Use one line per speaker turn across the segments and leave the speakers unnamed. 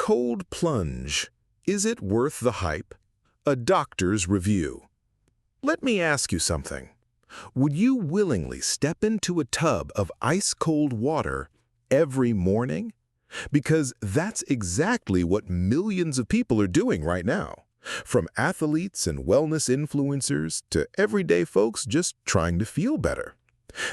cold plunge. Is it worth the hype? A doctor's review. Let me ask you something. Would you willingly step into a tub of ice-cold water every morning? Because that's exactly what millions of people are doing right now. From athletes and wellness influencers to everyday folks just trying to feel better.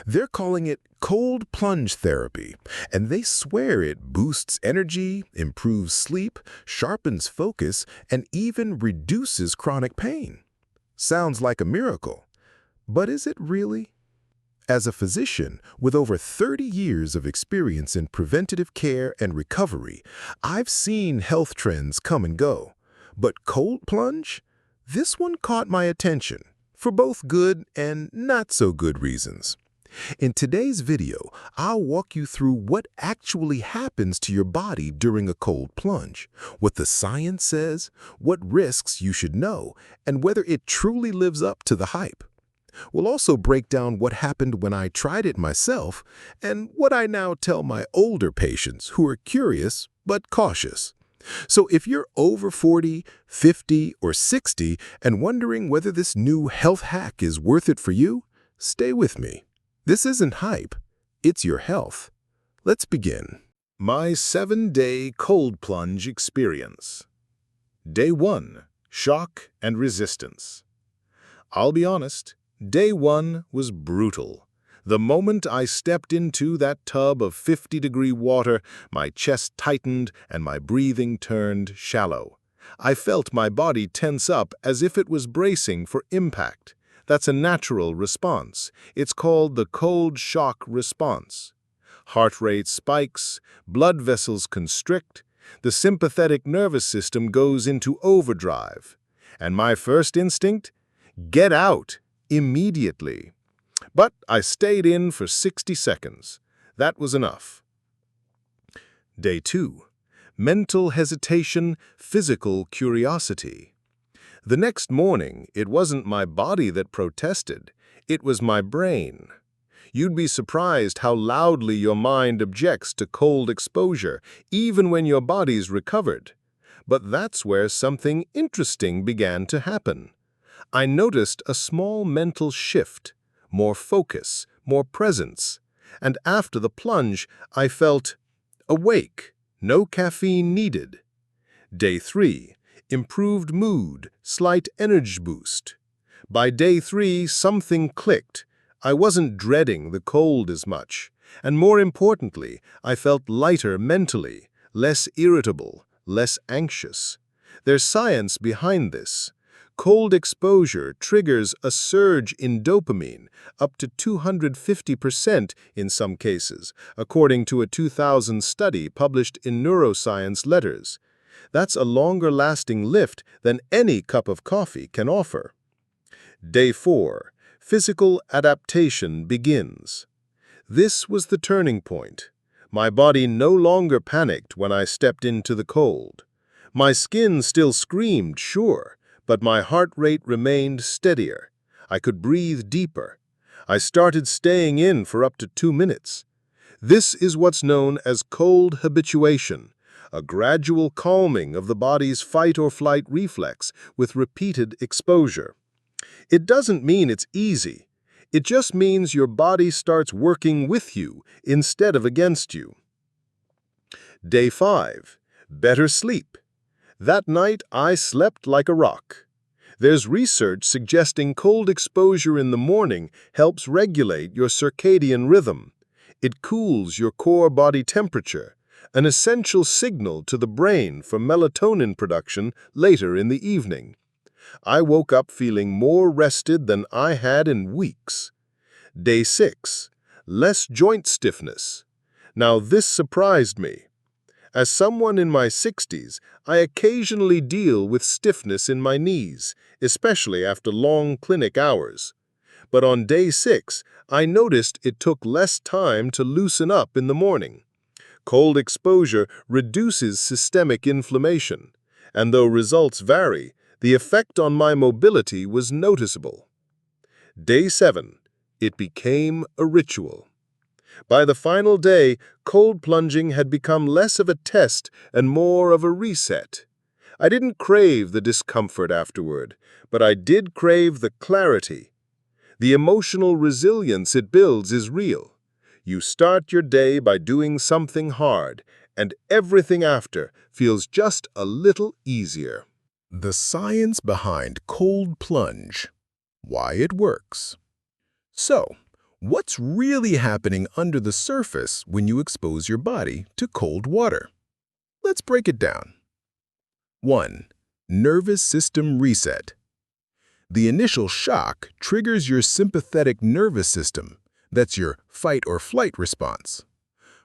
They're calling it cold plunge therapy, and they swear it boosts energy, improves sleep, sharpens focus, and even reduces chronic pain. Sounds like a miracle, but is it really? As a physician with over 30 years of experience in preventative care and recovery, I've seen health trends come and go. But cold plunge? This one caught my attention, for both good and not so good reasons. In today's video, I'll walk you through what actually happens to your body during a cold plunge, what the science says, what risks you should know, and whether it truly lives up to the hype. We'll also break down what happened when I tried it myself and what I now tell my older patients who are curious but cautious. So if you're over 40, 50, or 60 and wondering whether this new health hack is worth it for you, stay with me. This isn't hype, it's your health. Let's begin. My 7-day cold plunge experience. Day 1. Shock and resistance. I'll be honest, Day 1 was brutal. The moment I stepped into that tub of 50-degree water, my chest tightened and my breathing turned shallow. I felt my body tense up as if it was bracing for impact. That's a natural response. It's called the cold shock response. Heart rate spikes, blood vessels constrict, the sympathetic nervous system goes into overdrive. And my first instinct? Get out! Immediately. But I stayed in for 60 seconds. That was enough. Day 2. Mental hesitation, physical curiosity. The next morning, it wasn't my body that protested. It was my brain. You'd be surprised how loudly your mind objects to cold exposure, even when your body's recovered. But that's where something interesting began to happen. I noticed a small mental shift, more focus, more presence. And after the plunge, I felt awake, no caffeine needed. Day 3. Improved mood, slight energy boost. By day 3, something clicked. I wasn't dreading the cold as much. And more importantly, I felt lighter mentally, less irritable, less anxious. There's science behind this. Cold exposure triggers a surge in dopamine, up to 250% in some cases, according to a 2000 study published in Neuroscience Letters. That's a longer-lasting lift than any cup of coffee can offer. Day 4. Physical adaptation begins. This was the turning point. My body no longer panicked when I stepped into the cold. My skin still screamed, sure, but my heart rate remained steadier. I could breathe deeper. I started staying in for up to 2 minutes. This is what's known as cold habituation, a gradual calming of the body's fight-or-flight reflex with repeated exposure. It doesn't mean it's easy. It just means your body starts working with you instead of against you. Day 5. Better sleep. That night, I slept like a rock. There's research suggesting cold exposure in the morning helps regulate your circadian rhythm. It cools your core body temperature, an essential signal to the brain for melatonin production later in the evening. I woke up feeling more rested than I had in weeks. Day 6. Less joint stiffness. Now this surprised me. As someone in my 60s, I occasionally deal with stiffness in my knees, especially after long clinic hours. But on day 6, I noticed it took less time to loosen up in the morning. Cold exposure reduces systemic inflammation, and though results vary, the effect on my mobility was noticeable. Day 7. It became a ritual. By the final day, cold plunging had become less of a test and more of a reset. I didn't crave the discomfort afterward, but I did crave the clarity. The emotional resilience it builds is real. You start your day by doing something hard, and everything after feels just a little easier. The science behind cold plunge. Why it works. So, what's really happening under the surface when you expose your body to cold water? Let's break it down. 1. Nervous system reset. The initial shock triggers your sympathetic nervous system. That's your fight or flight response.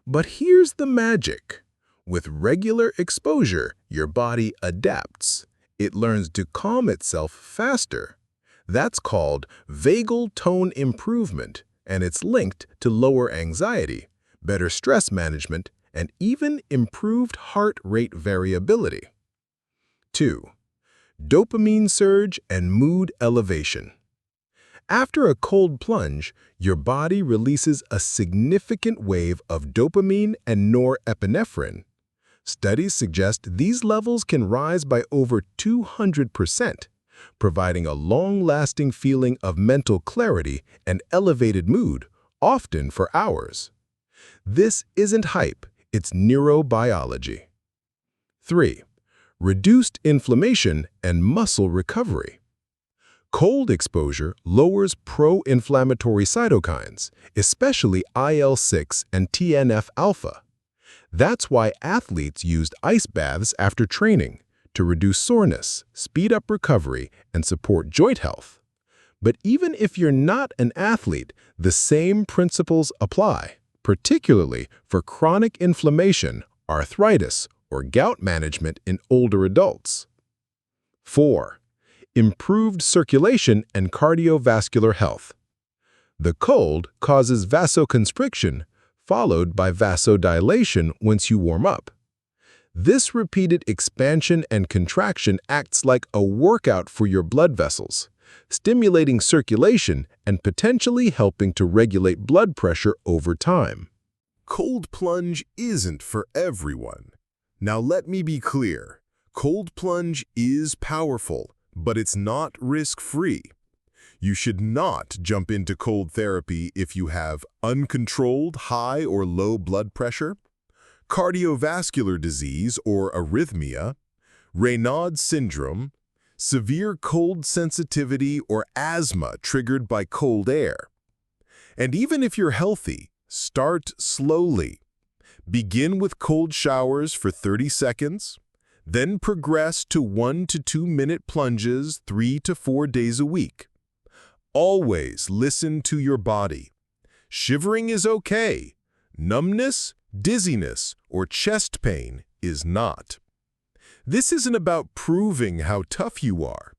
But here's the magic. With regular exposure, your body adapts. It learns to calm itself faster. That's called vagal tone improvement, and it's linked to lower anxiety, better stress management, and even improved heart rate variability. 2. Dopamine surge and mood elevation. After a cold plunge, your body releases a significant wave of dopamine and norepinephrine. Studies suggest these levels can rise by over 200%, providing a long-lasting feeling of mental clarity and elevated mood, often for hours. This isn't hype, it's neurobiology. 3. Reduced inflammation and muscle recovery. Cold exposure lowers pro-inflammatory cytokines, especially IL-6 and TNF-alpha. That's why athletes used ice baths after training to reduce soreness, speed up recovery, and support joint health. But even if you're not an athlete, the same principles apply, particularly for chronic inflammation, arthritis, or gout management in older adults. 4. Improved circulation and cardiovascular health. The cold causes vasoconstriction, followed by vasodilation once you warm up. This repeated expansion and contraction acts like a workout for your blood vessels, stimulating circulation and potentially helping to regulate blood pressure over time. Cold plunge isn't for everyone. Now let me be clear. Cold plunge is powerful, but it's not risk-free. You should not jump into cold therapy if you have uncontrolled high or low blood pressure, cardiovascular disease or arrhythmia, Raynaud's syndrome, severe cold sensitivity or asthma triggered by cold air. And even if you're healthy, start slowly. Begin with cold showers for 30 seconds, then progress to 1 to 2 minute plunges 3 to 4 days a week. Always listen to your body. Shivering is okay. Numbness, dizziness, or chest pain is not. This isn't about proving how tough you are.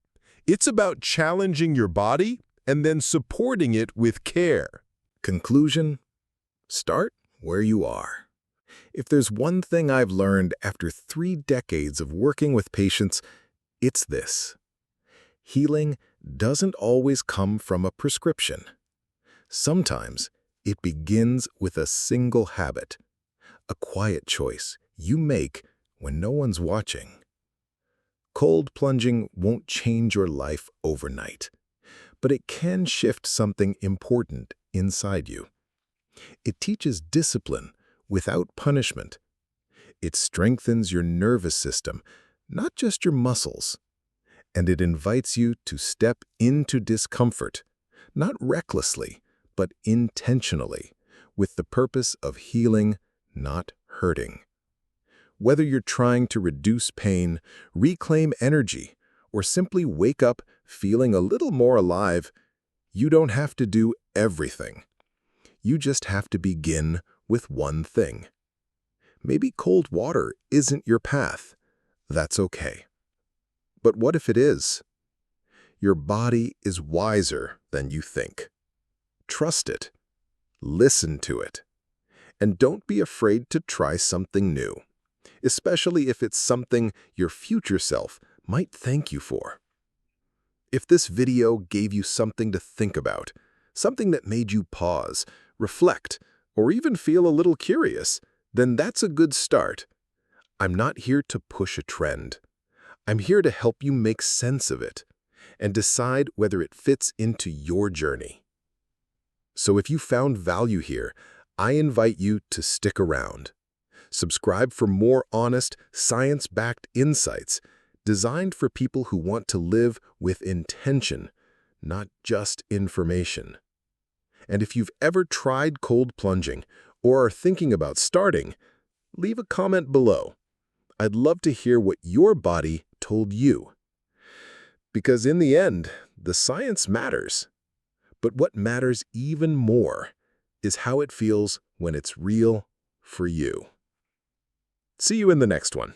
It's about challenging your body and then supporting it with care. Conclusion: start where you are. If there's one thing I've learned after 3 decades of working with patients, it's this. Healing doesn't always come from a prescription. Sometimes it begins with a single habit, a quiet choice you make when no one's watching. Cold plunging won't change your life overnight, but it can shift something important inside you. It teaches discipline without punishment. It strengthens your nervous system, not just your muscles. And it invites you to step into discomfort, not recklessly, but intentionally, with the purpose of healing, not hurting. Whether you're trying to reduce pain, reclaim energy, or simply wake up feeling a little more alive, you don't have to do everything. You just have to begin with one thing. Maybe cold water isn't your path. That's okay. But what if it is? Your body is wiser than you think. Trust it. Listen to it. And don't be afraid to try something new, especially if it's something your future self might thank you for. If this video gave you something to think about, something that made you pause, reflect, or even feel a little curious, then that's a good start. I'm not here to push a trend. I'm here to help you make sense of it and decide whether it fits into your journey. So if you found value here, I invite you to stick around. Subscribe for more honest, science-backed insights designed for people who want to live with intention, not just information. And if you've ever tried cold plunging or are thinking about starting, leave a comment below. I'd love to hear what your body told you. Because in the end, the science matters. But what matters even more is how it feels when it's real for you. See you in the next one.